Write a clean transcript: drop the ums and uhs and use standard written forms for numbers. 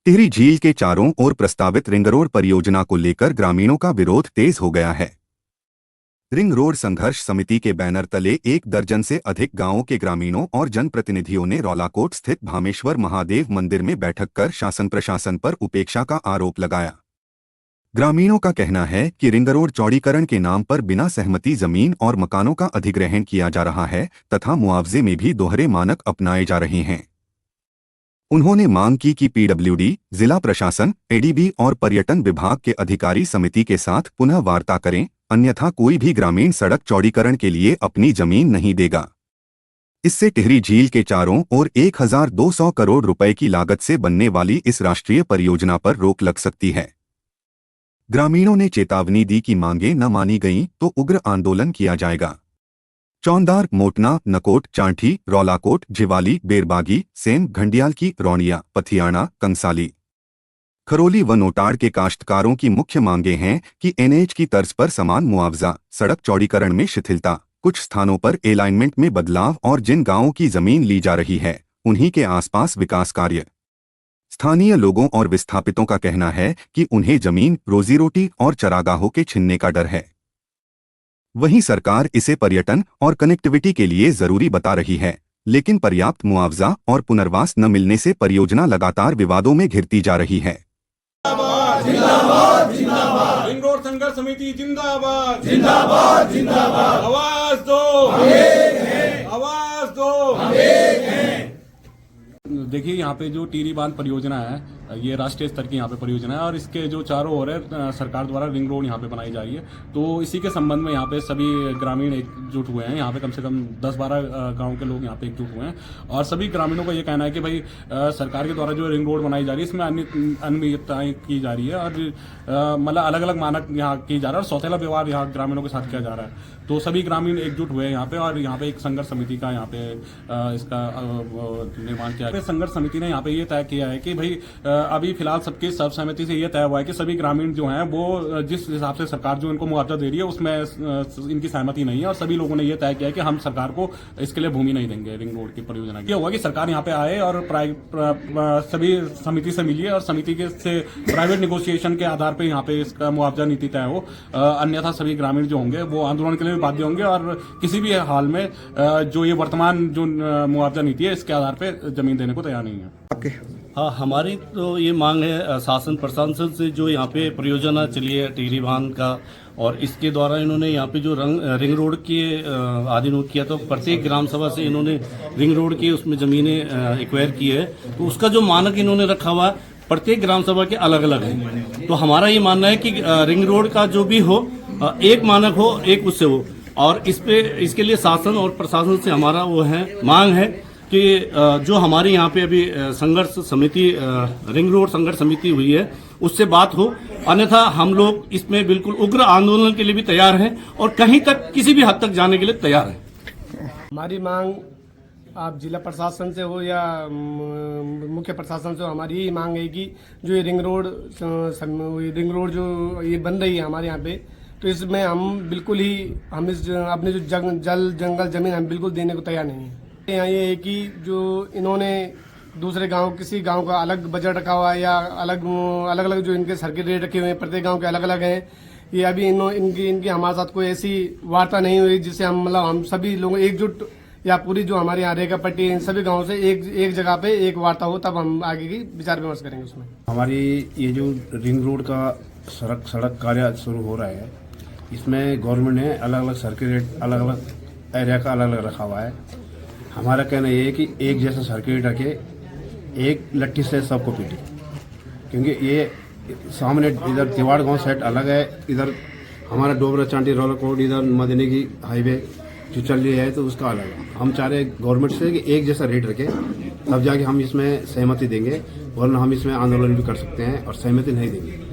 टिहरी झील के चारों ओर प्रस्तावित रिंग रोड परियोजना को लेकर ग्रामीणों का विरोध तेज हो गया है। रिंग रोड संघर्ष समिति के बैनर तले 1 दर्जन से अधिक गांवों के ग्रामीणों और जनप्रतिनिधियों ने रौलाकोट स्थित भामेश्वर महादेव मंदिर में बैठक कर शासन प्रशासन पर उपेक्षा का आरोप लगाया। ग्रामीणों का कहना है कि रिंग रोड चौड़ीकरण के नाम पर बिना सहमति जमीन और मकानों का अधिग्रहण किया जा रहा है तथा मुआवजे में भी दोहरे मानक अपनाए जा रहे हैं। उन्होंने मांग की कि पीडब्ल्यूडी, जिला प्रशासन, एडीबी और पर्यटन विभाग के अधिकारी समिति के साथ पुनः वार्ता करें, अन्यथा कोई भी ग्रामीण सड़क चौड़ीकरण के लिए अपनी जमीन नहीं देगा। इससे टिहरी झील के चारों ओर 1200 करोड़ रुपए की लागत से बनने वाली इस राष्ट्रीय परियोजना पर रोक लग सकती है। ग्रामीणों ने चेतावनी दी कि मांगें न मानी गईं तो उग्र आंदोलन किया जाएगा। चौंदार, मोटना, नकोट, चांठी, रौलाकोट, झिवाली, बेरबागी, सेम, घंडियाल की रौनिया, पथियाना, कंसाली, खरोली व नोटाड़ के काश्तकारों की मुख्य मांगें हैं कि एनएच की तर्ज पर समान मुआवजा, सड़क चौड़ीकरण में शिथिलता, कुछ स्थानों पर एलाइनमेंट में बदलाव और जिन गांवों की जमीन ली जा रही है उन्हीं के आसपास विकास कार्य। स्थानीय लोगों और विस्थापितों का कहना है कि उन्हें जमीन, रोजी रोटी और चरागाहों के छिनने का डर है। वहीं सरकार इसे पर्यटन और कनेक्टिविटी के लिए जरूरी बता रही है, लेकिन पर्याप्त मुआवजा और पुनर्वास न मिलने से परियोजना लगातार विवादों में घिरती जा रही है। जिंदाबाद जिंदाबाद रिंग रोड संघर्ष समिति जिंदाबाद जिंदाबाद जिंदाबाद आवाज दो, हम एक हैं, आवाज दो, हम एक हैं। देखिए, यहाँ पे जो टिहरी बांध परियोजना है ये राष्ट्रीय स्तर की यहाँ पे परियोजना है और इसके जो चारों ओर है सरकार द्वारा रिंग रोड यहाँ पे बनाई जा रही है। तो इसी के संबंध में यहाँ पे सभी ग्रामीण एकजुट हुए हैं। यहाँ पे कम से कम 10-12 गांव के लोग यहाँ पे एकजुट हुए हैं और सभी ग्रामीणों का ये कहना है कि भाई सरकार के द्वारा जो रिंग रोड बनाई जा रही है इसमें अनियमितताएं की जा रही है और मतलब अलग अलग मानक यहाँ की जा रहा है और सौतेला व्यवहार यहाँ ग्रामीणों के साथ किया जा रहा है। तो सभी ग्रामीण एकजुट हुए हैं यहाँ पे और यहाँ पे एक संघर्ष समिति का यहाँ पे इसका निर्माण किया है। संघर्ष समिति ने यहाँ पे ये तय किया है कि भाई अभी फिलहाल सबकी सर्वसहमति से ये तय हुआ है कि सभी ग्रामीण जो हैं वो जिस हिसाब से सरकार जो इनको मुआवजा दे रही है उसमें इनकी सहमति नहीं है और सभी लोगों ने ये तय किया है कि हम सरकार को इसके लिए भूमि नहीं देंगे रिंग रोड की परियोजना की। ये होगा कि सरकार यहाँ पे आए और सभी समिति से मिलिए और समिति के से प्राइवेट नेगोशिएशन के आधार पर यहाँ पे इसका मुआवजा नीति तय हो, अन्यथा सभी ग्रामीण जो होंगे वो आंदोलन के लिए भी बाध्य होंगे और किसी भी हाल में जो ये वर्तमान जो मुआवजा नीति है इसके आधार पर जमीन देने को तैयार नहीं है। हाँ, हमारी तो ये मांग है शासन प्रशासन से जो यहाँ पे परियोजना चली है टिहरी बांध का और इसके द्वारा इन्होंने यहाँ पे जो रिंग रोड के अधीन किया तो प्रत्येक ग्राम सभा से इन्होंने रिंग रोड की उसमें ज़मीनें एक्वायर की है। तो उसका जो मानक इन्होंने रखा हुआ प्रत्येक ग्राम सभा के अलग अलग है। तो हमारा ये मानना है कि रिंग रोड का जो भी हो एक मानक हो, एक उससे हो और इसके लिए शासन और प्रशासन से हमारा वो है मांग है कि जो हमारी यहाँ पे अभी संघर्ष समिति रिंग रोड संघर्ष समिति हुई है उससे बात हो, अन्यथा हम लोग इसमें बिल्कुल उग्र आंदोलन के लिए भी तैयार हैं और कहीं तक किसी भी हद तक जाने के लिए तैयार हैं। हमारी मांग आप जिला प्रशासन से हो या मुख्य प्रशासन से हो, हमारी यही मांग है कि जो ये रिंग रोड जो ये बन रही है हमारे यहाँ पे, तो इसमें हम बिल्कुल ही हम इस अपने जो जंगल जमीन हम बिल्कुल देने को तैयार नहीं है। यहाँ ये है कि जो इन्होंने दूसरे गांव किसी गांव का अलग बजट रखा हुआ है या अलग जो इनके सर्किट रेट रखे हुए हैं प्रत्येक गांव के अलग अलग हैं। ये अभी इनकी हमारे साथ कोई ऐसी वार्ता नहीं हुई जिससे हम सभी लोग एकजुट या पूरी जो हमारे यहाँ रेखा पट्टी इन सभी गाँव से एक जगह पे एक वार्ता हो, तब हम आगे की विचार विमर्श करेंगे। उसमें हमारी ये जो रिंग रोड का सड़क कार्य शुरू हो रहा है इसमें गवर्नमेंट ने अलग अलग सर्किट रेट अलग अलग एरिया का अलग अलग रखा हुआ है। हमारा कहना ये है कि एक जैसा सर्किट रखे, एक लट्ठी से सबको पीटे, क्योंकि ये सामने इधर तिवाड़ गांव सेट अलग है, इधर हमारा डोबरा चांटी रौलाकोट इधर मदनी की हाईवे जो चल रही है तो उसका अलग है। हम चाह रहे गवर्नमेंट से कि एक जैसा रेट रखे, तब जाके हम इसमें सहमति देंगे, वरना हम इसमें आंदोलन भी कर सकते हैं और सहमति नहीं देंगे।